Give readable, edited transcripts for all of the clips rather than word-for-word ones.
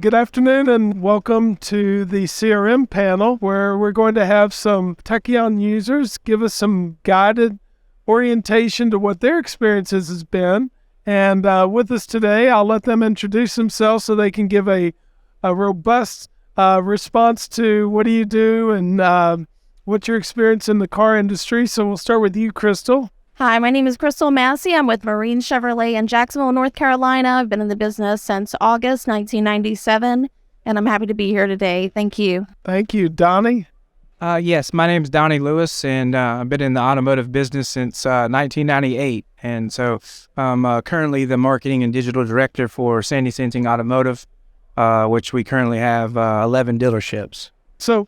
Good afternoon and welcome to the CRM panel where we're going to have some Tekion users give us some guided orientation to what their experiences has been. And with us today, I'll let them introduce themselves so they can give a robust response to what do you do and what's your experience in the car industry. So we'll start with you, Crystal. Hi, my name is Crystal Massie. I'm with Marine Chevrolet in Jacksonville, North Carolina. I've been in the business since August 1997, and I'm happy to be here today. Thank you. Thank you. Donnie? Yes, my name is Donnie Lewis, and I've been in the automotive business since 1998. And so I'm currently the marketing and digital director for Sansing Automotive, which we currently have 11 dealerships. So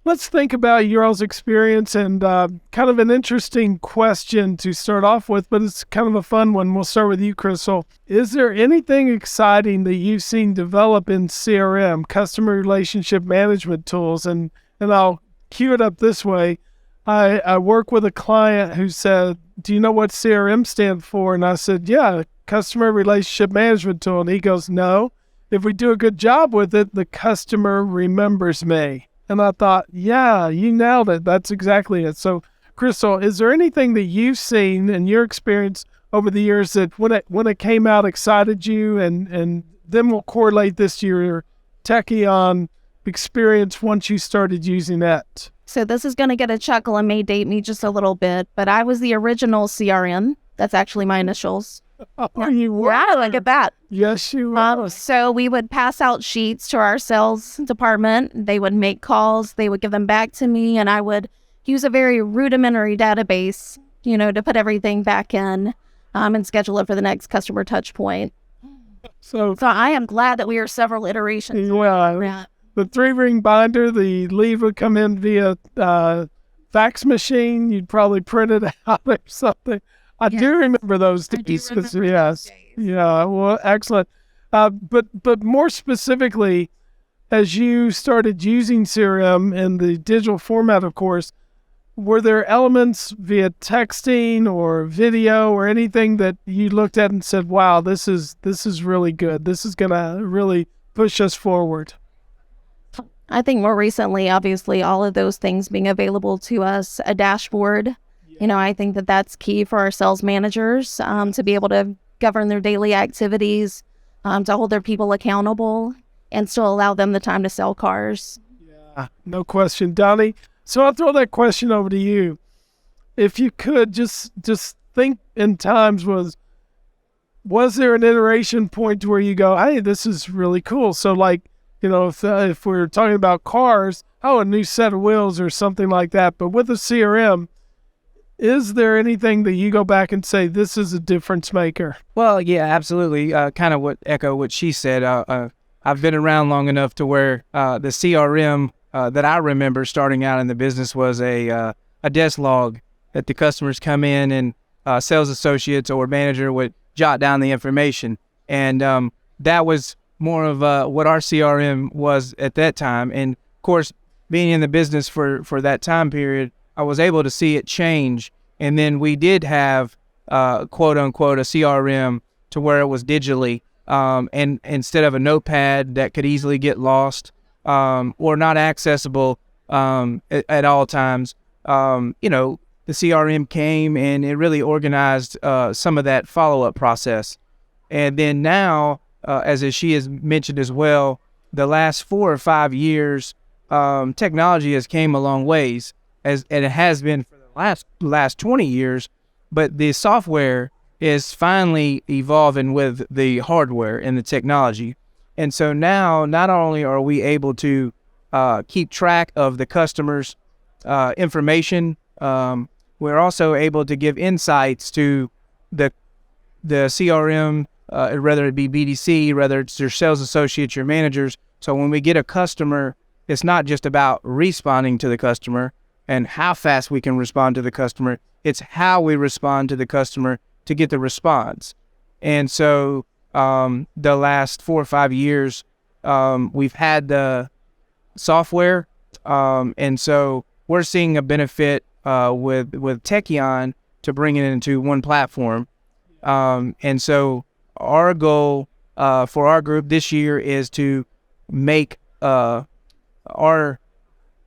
let's think about your all's experience and kind of an interesting question to start off with, but it's kind of a fun one. We'll start with you, Crystal. Is there anything exciting that you've seen develop in CRM, customer relationship management tools? And I'll cue it up this way. I work with a client who said, do you know what CRM stands for? And I said, yeah, customer relationship management tool. And he goes, no, if we do a good job with it, the customer remembers me. And I thought, yeah, you nailed it. That's exactly it. So, Crystal, is there anything that you've seen in your experience over the years that when it came out excited you, and then we'll correlate this to your Tekion experience once you started using that? So this is going to get a chuckle and may date me just a little bit, but I was the original CRM. That's actually my initials. Oh, you were? Yeah, look at that. Yes, you were. So we would pass out sheets to our sales department. They would make calls. They would give them back to me, and I would use a very rudimentary database, to put everything back in and schedule it for the next customer touch point. So I am glad that we are several iterations. Well, the 3-ring binder, the lead would come in via fax machine. You'd probably print it out or something. I do remember those days. Yes. Yeah. Well, excellent. But more specifically, as you started using CRM in the digital format, of course, were there elements via texting or video or anything that you looked at and said, wow, this is really good. This is going to really push us forward? I think more recently, obviously, all of those things being available to us, a dashboard. I think that that's key for our sales managers to be able to govern their daily activities, to hold their people accountable, and still allow them the time to sell cars. Yeah, no question. Donnie, so I'll throw that question over to you. If you could just think in times, was there an iteration point where you go, hey, this is really cool? So if we're talking about cars, a new set of wheels or something like that. But with a CRM, is there anything that you go back and say, this is a difference maker? Well, yeah, absolutely. Kind of echo what she said. I've been around long enough to where the CRM that I remember starting out in the business was a desk log that the customers come in and sales associates or manager would jot down the information. And that was more of what our CRM was at that time. And of course, being in the business for that time period, I was able to see it change. And then we did have, quote unquote, a CRM to where it was digitally, and instead of a notepad that could easily get lost, or not accessible, at all times, the CRM came and it really organized, some of that follow-up process. And then now, as she has mentioned as well, the last 4 or 5 years, technology has came a long ways. And it has been for the last 20 years, but the software is finally evolving with the hardware and the technology. And so now, not only are we able to keep track of the customer's information, we're also able to give insights to the CRM, whether it be BDC, whether it's your sales associates, your managers. So when we get a customer, it's not just about responding to the customer and how fast we can respond to the customer. It's how we respond to the customer to get the response. And so the last 4 or 5 years, we've had the software. And so we're seeing a benefit with Tekion to bring it into one platform. And so our goal for our group this year is to make our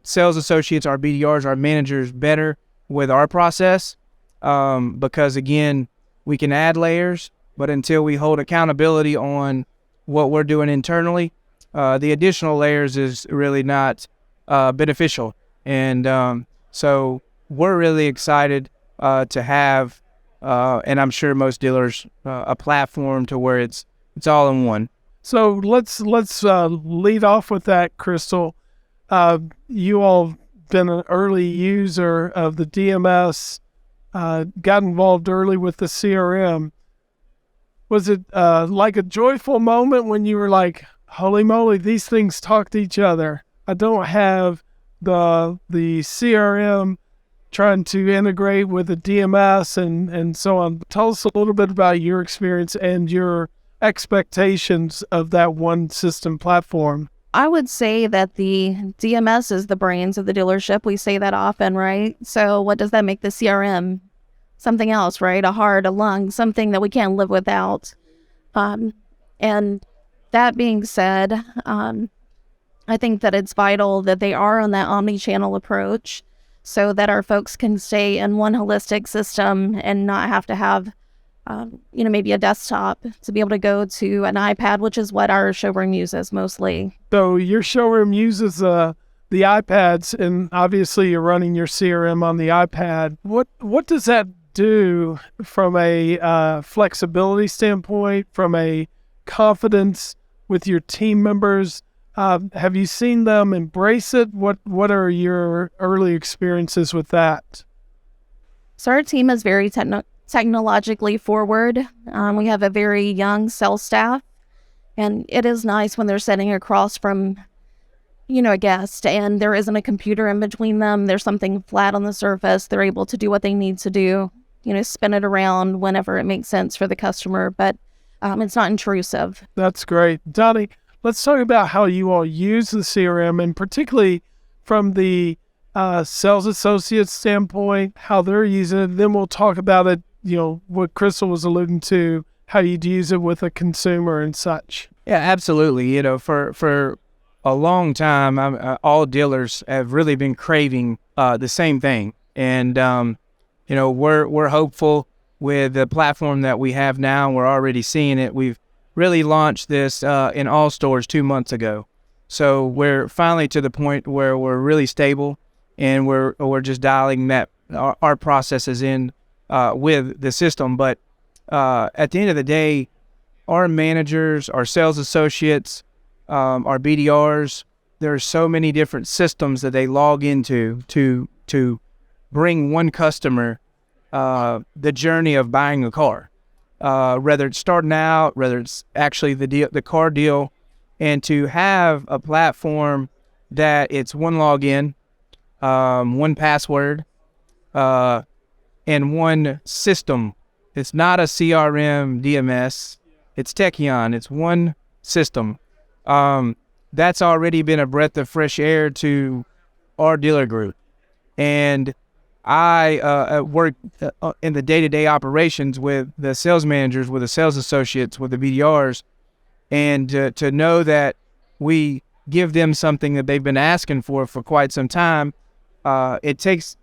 sales associates, our BDRs, our managers better with our process, because again, we can add layers, but until we hold accountability on what we're doing internally, the additional layers is really not beneficial. And so we're really excited to have, and I'm sure most dealers, a platform to where it's all in one. So let's lead off with that, Crystal. You all been an early user of the DMS, got involved early with the CRM. Was it like a joyful moment when you were like, holy moly, these things talk to each other? I don't have the CRM trying to integrate with the DMS and so on. Tell us a little bit about your experience and your expectations of that one system platform. I would say that the DMS is the brains of the dealership. We say that often, right? So what does that make the CRM? Something else, right? A heart, a lung, something that we can't live without. And that being said, I think that it's vital that they are on that omni-channel approach so that our folks can stay in one holistic system and not have to have, maybe a desktop to be able to go to an iPad, which is what our showroom uses mostly. So your showroom uses the iPads, and obviously you're running your CRM on the iPad. What does that do from a flexibility standpoint, from a confidence with your team members? Have you seen them embrace it? What are your early experiences with that? So our team is very technologically forward. We have a very young sales staff, and it is nice when they're sitting across from, a guest and there isn't a computer in between them. There's something flat on the surface. They're able to do what they need to do, spin it around whenever it makes sense for the customer, but it's not intrusive. That's great. Donnie, let's talk about how you all use the CRM, and particularly from the sales associate standpoint, how they're using it. Then we'll talk about it, what Crystal was alluding to, how you'd use it with a consumer and such. Yeah, absolutely. For a long time, all dealers have really been craving the same thing. And, we're hopeful with the platform that we have now. We're already seeing it. We've really launched this in all stores 2 months ago. So we're finally to the point where we're really stable, and we're just dialing our processes in with the system. But at the end of the day, our managers, our sales associates, our BDRs, there are so many different systems that they log into to bring one customer the journey of buying a car, whether it's starting out, whether it's actually the car deal, and to have a platform that it's one login, one password, and one system. It's not a CRM DMS. It's Tekion. It's one system. That's already been a breath of fresh air to our dealer group. And I work in the day-to-day operations with the sales managers, with the sales associates, with the BDRs, and to know that we give them something that they've been asking for quite some time. It takes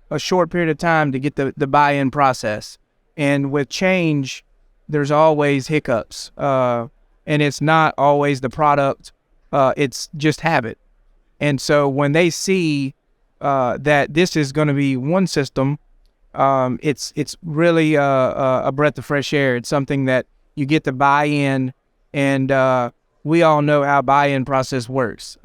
a short period of time to get the buy-in process. And with change, there's always hiccups. And it's not always the product. It's just habit. And so when they see that this is going to be one system, it's really a breath of fresh air. It's something that you get the buy-in, and we all know how buy-in process works.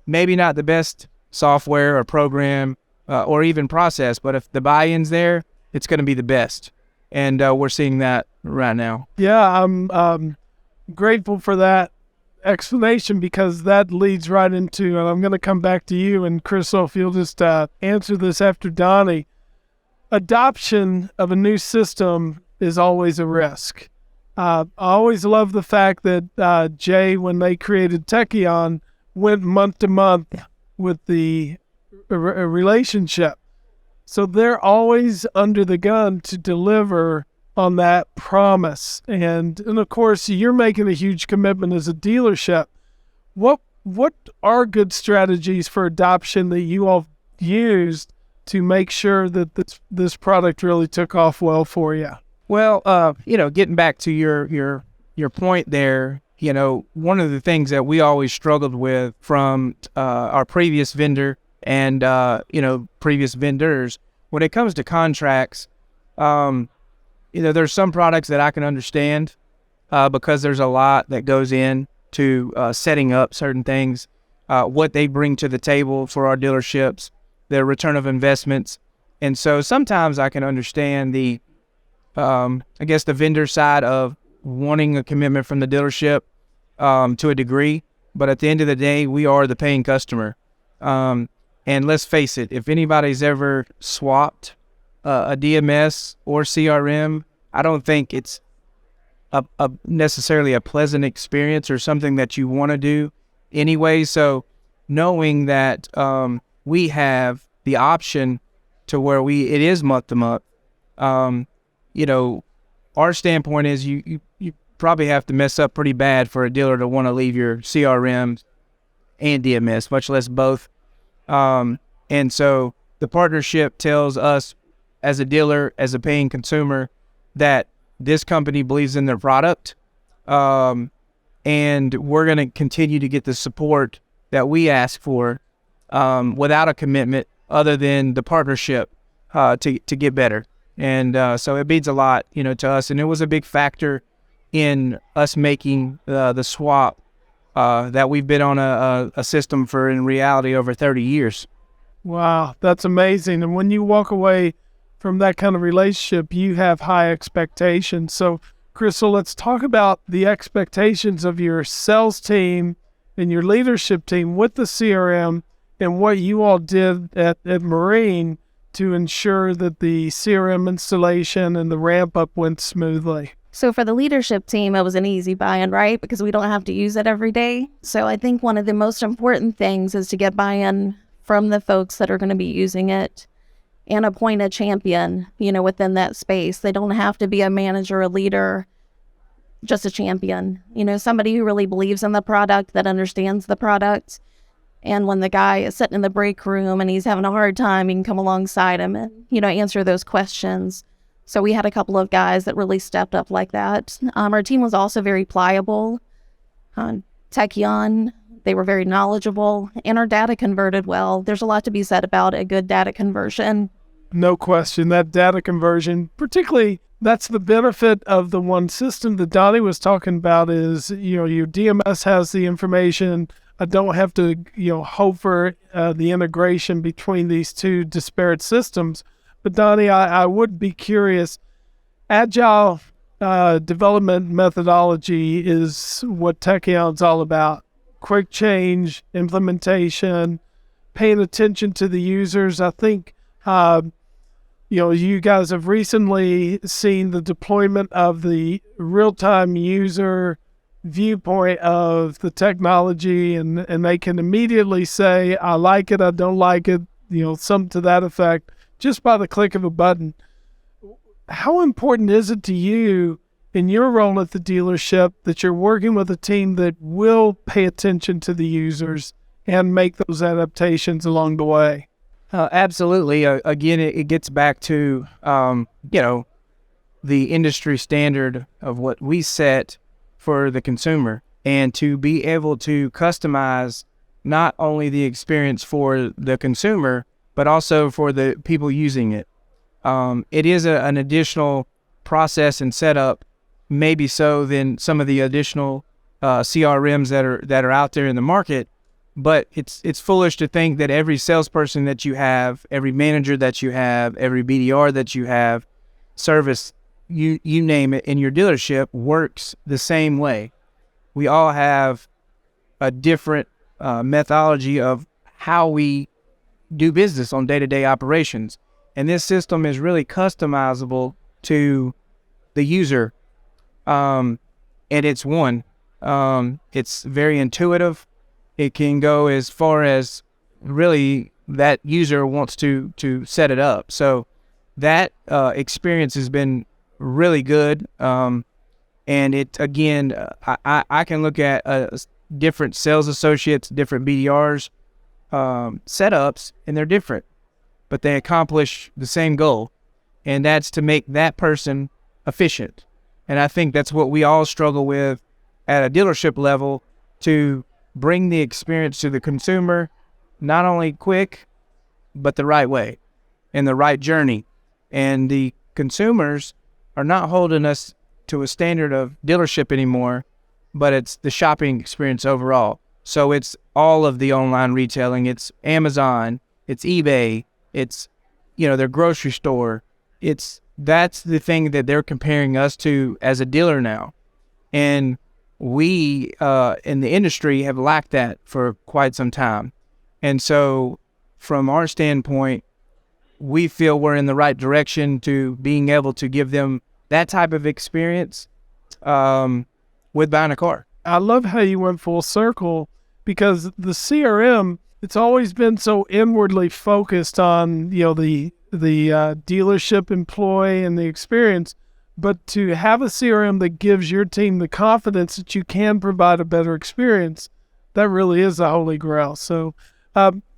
Maybe not the best software or program or even process, but if the buy-in's there, it's going to be the best. And we're seeing that right now. Yeah, I'm grateful for that explanation, because that leads right into, and I'm going to come back to you, and Crystal, if you'll just answer this after Donnie. Adoption of a new system is always a risk. I always love the fact that Jay, when they created Tekion, went month to month with the relationship. So they're always under the gun to deliver on that promise. And of course, you're making a huge commitment as a dealership. What are good strategies for adoption that you all used to make sure that this product really took off well for you? Well, getting back to your point there, one of the things that we always struggled with from our previous vendor and previous vendors when it comes to contracts, there's some products that I can understand because there's a lot that goes in to setting up certain things, what they bring to the table for our dealerships, their return of investments. And so sometimes I can understand the vendor side of wanting a commitment from the dealership to a degree. But at the end of the day, we are the paying customer. And let's face it, if anybody's ever swapped a DMS or CRM, I don't think it's a necessarily a pleasant experience or something that you want to do anyway. So knowing that we have the option to where it is month to month, our standpoint is you probably have to mess up pretty bad for a dealer to want to leave your CRM and DMS, much less both. And so the partnership tells us as a dealer, as a paying consumer, that this company believes in their product, and we're going to continue to get the support that we ask for without a commitment other than the partnership to get better. And so it means a lot, to us. And it was a big factor in us making the swap that we've been on a system for, in reality, over 30 years. Wow, that's amazing. And when you walk away from that kind of relationship, you have high expectations. So, Crystal, let's talk about the expectations of your sales team and your leadership team with the CRM and what you all did at Marine to ensure that the CRM installation and the ramp up went smoothly. So for the leadership team, it was an easy buy-in, right? Because we don't have to use it every day. So I think one of the most important things is to get buy-in from the folks that are going to be using it and appoint a champion, within that space. They don't have to be a manager, a leader, just a champion, somebody who really believes in the product, that understands the product. And when the guy is sitting in the break room and he's having a hard time, you can come alongside him and, answer those questions. So we had a couple of guys that really stepped up like that. Our team was also very pliable. Tekion, they were very knowledgeable, and our data converted well. There's a lot to be said about a good data conversion. No question. That data conversion, particularly, that's the benefit of the one system that Donnie was talking about is, your DMS has the information. I don't have to, hope for the integration between these two disparate systems. But Donnie, I would be curious. Agile development methodology is what Tekion's all about. Quick change, implementation, paying attention to the users. I think, you guys have recently seen the deployment of the real-time user viewpoint of the technology, and they can immediately say, I like it, I don't like it, something to that effect, just by the click of a button. How important is it to you in your role at the dealership that you're working with a team that will pay attention to the users and make those adaptations along the way? Absolutely. Again, it gets back to, the industry standard of what we set for the consumer, and to be able to customize not only the experience for the consumer, but also for the people using it. It is an additional process and setup, maybe so than some of the additional CRMs that are out there in the market. But it's foolish to think that every salesperson that you have, every manager that you have, every BDR that you have, service, you name it, in your dealership works the same way. We all have a different methodology of how we do business on day-to-day operations. And this system is really customizable to the user. And it's it's very intuitive. It can go as far as really that user wants to set it up. So that experience has been really good. And it, again, I can look at different sales associates, different BDRs, setups, and they're different, but they accomplish the same goal, and that's to make that person efficient. And I think that's what we all struggle with at a dealership level, to bring the experience to the consumer, not only quick, but the right way and the right journey. And the consumers are not holding us to a standard of dealership anymore, but it's the shopping experience overall. So it's all of the online retailing. It's Amazon, it's eBay, it's, their grocery store. That's the thing that they're comparing us to as a dealer now. And we, in the industry, have lacked that for quite some time. And so from our standpoint, we feel we're in the right direction to being able to give them that type of experience with buying a car. I love how you went full circle, because the CRM, it's always been so inwardly focused on, the dealership employee and the experience. But to have a CRM that gives your team the confidence that you can provide a better experience, that really is the holy grail. So,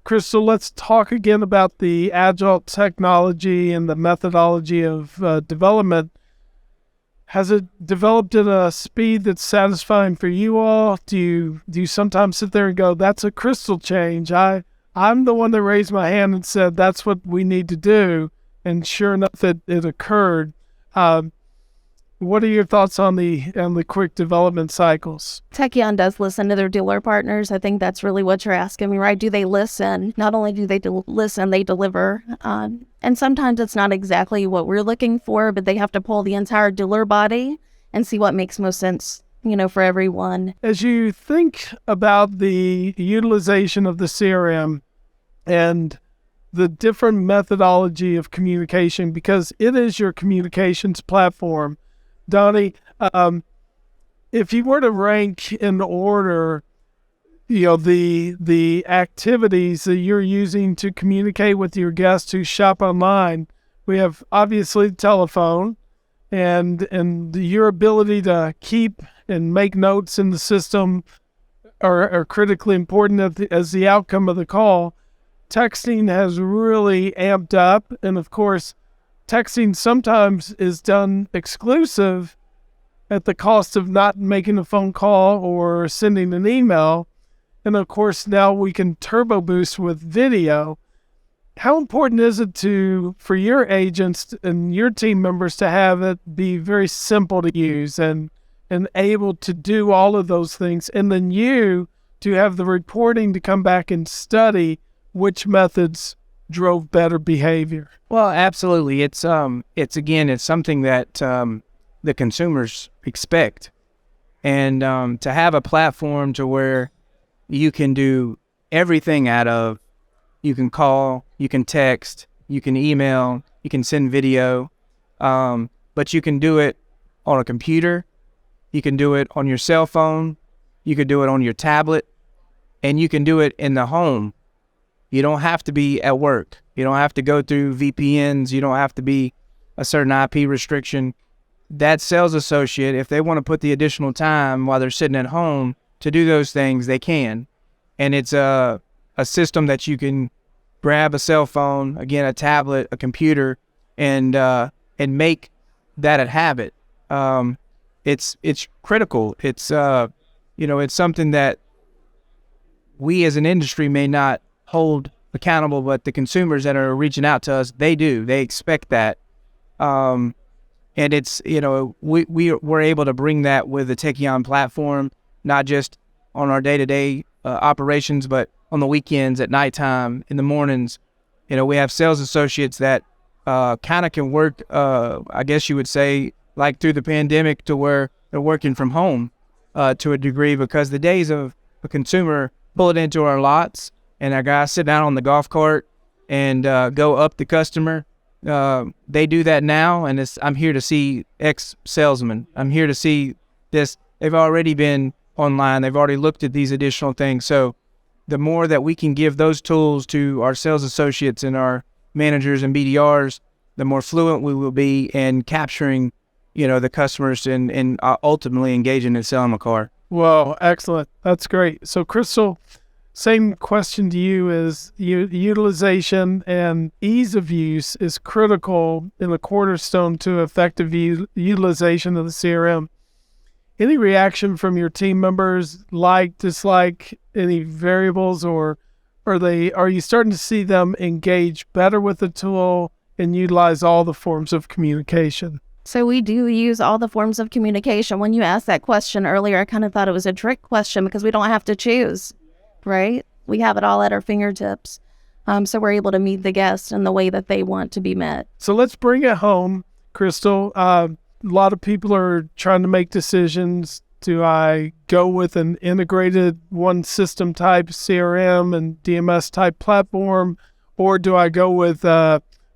Crystal, let's talk again about the Agile technology and the methodology of development. Has it developed at a speed that's satisfying for you all? Do you sometimes sit there and go, that's a Crystal change? I'm the one that raised my hand and said, that's what we need to do. And sure enough, it occurred. What are your thoughts on the quick development cycles? Tekion does listen to their dealer partners. I think that's really what you're asking me, right? Do they listen? Not only do they listen, they deliver. And sometimes it's not exactly what we're looking for, but they have to pull the entire dealer body and see what makes most sense, for everyone. As you think about the utilization of the CRM and the different methodology of communication, because it is your communications platform, Donnie, if you were to rank in order, the activities that you're using to communicate with your guests who shop online, we have obviously telephone, and your ability to keep and make notes in the system are critically important as the outcome of the call. Texting has really amped up, and of course, texting sometimes is done exclusive at the cost of not making a phone call or sending an email. And of course, now we can turbo boost with video. How important is it for your agents and your team members to have it be very simple to use and able to do all of those things? And then you to have the reporting to come back and study which methods drove better behavior. Well, absolutely. It's something that the consumers expect. And to have a platform to where you can do everything out of, you can call, you can text, you can email, you can send video, but you can do it on a computer, you can do it on your cell phone, you can do it on your tablet, and you can do it in the home. You don't have to be at work. You don't have to go through VPNs. You don't have to be a certain IP restriction. That sales associate, if they want to put the additional time while they're sitting at home to do those things, they can. And it's a system that you can grab a cell phone, again, a tablet, a computer, and make that a habit. It's critical. It's it's something that we as an industry may not hold accountable, but the consumers that are reaching out to us, they do. They expect that. And it's, we're able to bring that with the Tekion platform, not just on our day-to-day operations, but on the weekends, at nighttime, in the mornings. We have sales associates that kind of can work, I guess you would say, like through the pandemic, to where they're working from home to a degree, because the days of a consumer pull it into our lots and our guys sit down on the golf cart and go up the customer, they do that now. And I'm here to see X salesman. I'm here to see this. They've already been online. They've already looked at these additional things. So the more that we can give those tools to our sales associates and our managers and BDRs, the more fluent we will be in capturing the customers and ultimately engaging and selling the car. Well, excellent. That's great. So, Crystal, same question to you is utilization and ease of use is critical in the cornerstone to effective utilization of the CRM. Any reaction from your team members, like, dislike, any variables, or are you starting to see them engage better with the tool and utilize all the forms of communication? So we do use all the forms of communication. When you asked that question earlier, I kind of thought it was a trick question because we don't have to choose, right? We have it all at our fingertips. So we're able to meet the guest in the way that they want to be met. So let's bring it home, Crystal. A lot of people are trying to make decisions. Do I go with an integrated one system type CRM and DMS type platform, or do I go with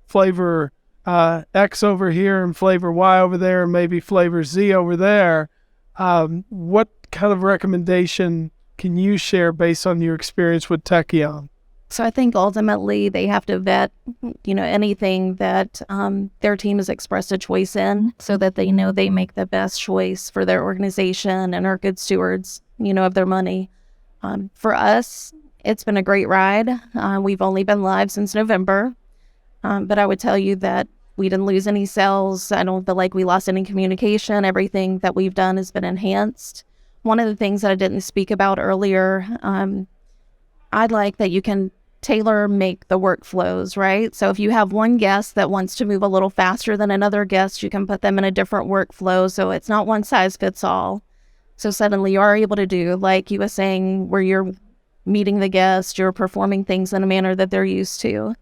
flavor X over here and flavor Y over there and maybe flavor Z over there? What kind of recommendation can you share based on your experience with Tekion? So I think ultimately they have to vet, anything that their team has expressed a choice in so that they know they make the best choice for their organization and are good stewards, of their money. For us, it's been a great ride. We've only been live since November, but I would tell you that we didn't lose any sales. I don't feel like we lost any communication. Everything that we've done has been enhanced. One of the things that I didn't speak about earlier, I'd like that you can tailor-make the workflows, right? So if you have one guest that wants to move a little faster than another guest, you can put them in a different workflow. So it's not one size fits all. So suddenly you are able to do, like you were saying, where you're meeting the guest, you're performing things in a manner that they're used to.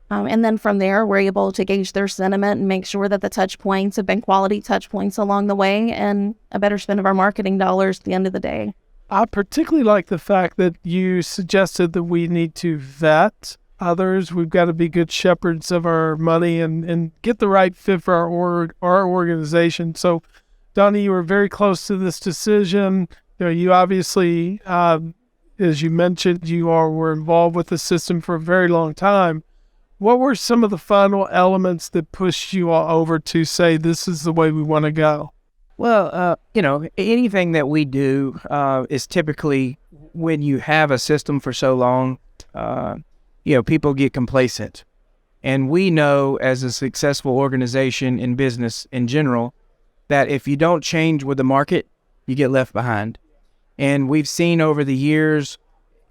And then from there, we're able to gauge their sentiment and make sure that the touch points have been quality touch points along the way and a better spend of our marketing dollars at the end of the day. I particularly like the fact that you suggested that we need to vet others. We've got to be good shepherds of our money and get the right fit for our organization. So, Donnie, you were very close to this decision. You obviously, as you mentioned, were involved with the system for a very long time. What were some of the final elements that pushed you all over to say this is the way we want to go? Well, anything that we do is typically when you have a system for so long, people get complacent. And we know as a successful organization in business in general, that if you don't change with the market, you get left behind. And we've seen over the years,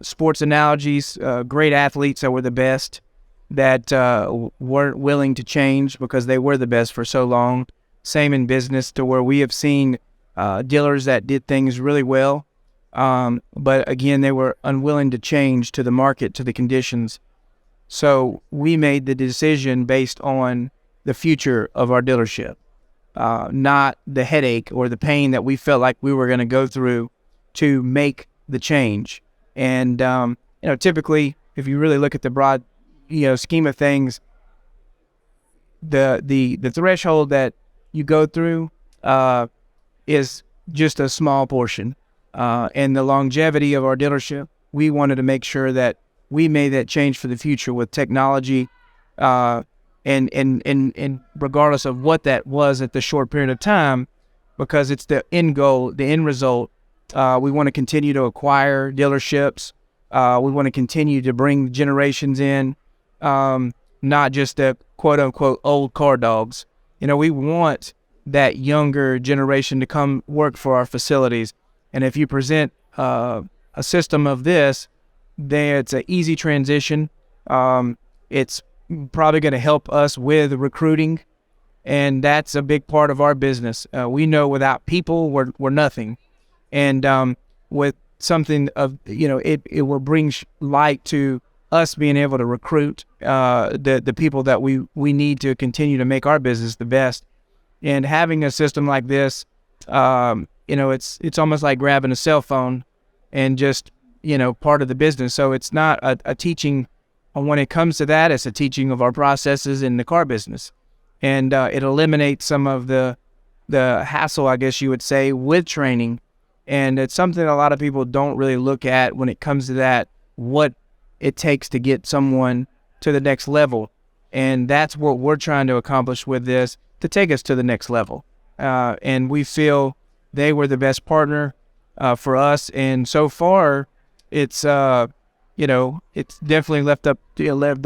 sports analogies, great athletes that were the best that weren't willing to change because they were the best for so long. Same in business, to where we have seen dealers that did things really well, but again, they were unwilling to change to the market, to the conditions. So we made the decision based on the future of our dealership, not the headache or the pain that we felt like we were going to go through to make the change. And typically, if you really look at the broad scheme of things, the threshold that you go through is just a small portion. And the longevity of our dealership, we wanted to make sure that we made that change for the future with technology, and regardless of what that was at the short period of time, because it's the end goal, the end result. We want to continue to acquire dealerships. We want to continue to bring generations in, not just the quote-unquote old car dogs. We want that younger generation to come work for our facilities. And if you present a system of this, then it's an easy transition. It's probably going to help us with recruiting, and that's a big part of our business. We know without people, we're nothing. And with something of, it will bring light to us being able to recruit the people that we need to continue to make our business the best. And having a system like this, it's almost like grabbing a cell phone and just, part of the business. So it's not a teaching on when it comes to that. It's a teaching of our processes in the car business. And it eliminates some of the hassle, I guess you would say, with training. And it's something a lot of people don't really look at when it comes to that, what it takes to get someone to the next level. And that's what we're trying to accomplish with this, to take us to the next level. and we feel they were the best partner for us. And so far, it's it's definitely lived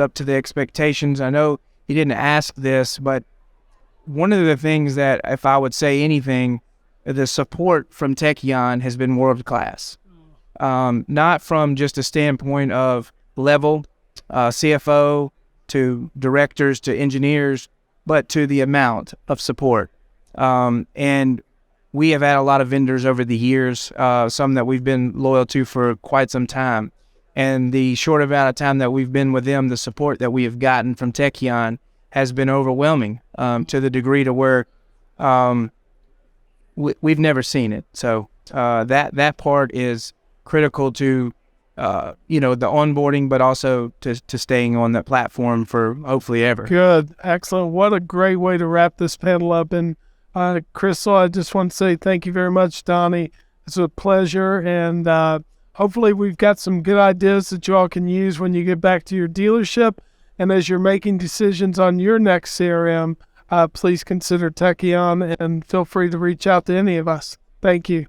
up to the expectations. I know you didn't ask this, but one of the things that, if I would say anything, the support from Tekion has been world class. Not from just a standpoint of level, CFO to directors to engineers, but to the amount of support. And we have had a lot of vendors over the years, some that we've been loyal to for quite some time. And the short amount of time that we've been with them, the support that we have gotten from Tekion has been overwhelming, to the degree to where we've never seen it. So that part is critical to the onboarding, but also to staying on that platform for hopefully ever. Good. Excellent. What a great way to wrap this panel up. And Crystal, I just want to say thank you very much, Donnie. It's a pleasure. And hopefully we've got some good ideas that you all can use when you get back to your dealership. And as you're making decisions on your next CRM, please consider Tekion and feel free to reach out to any of us. Thank you.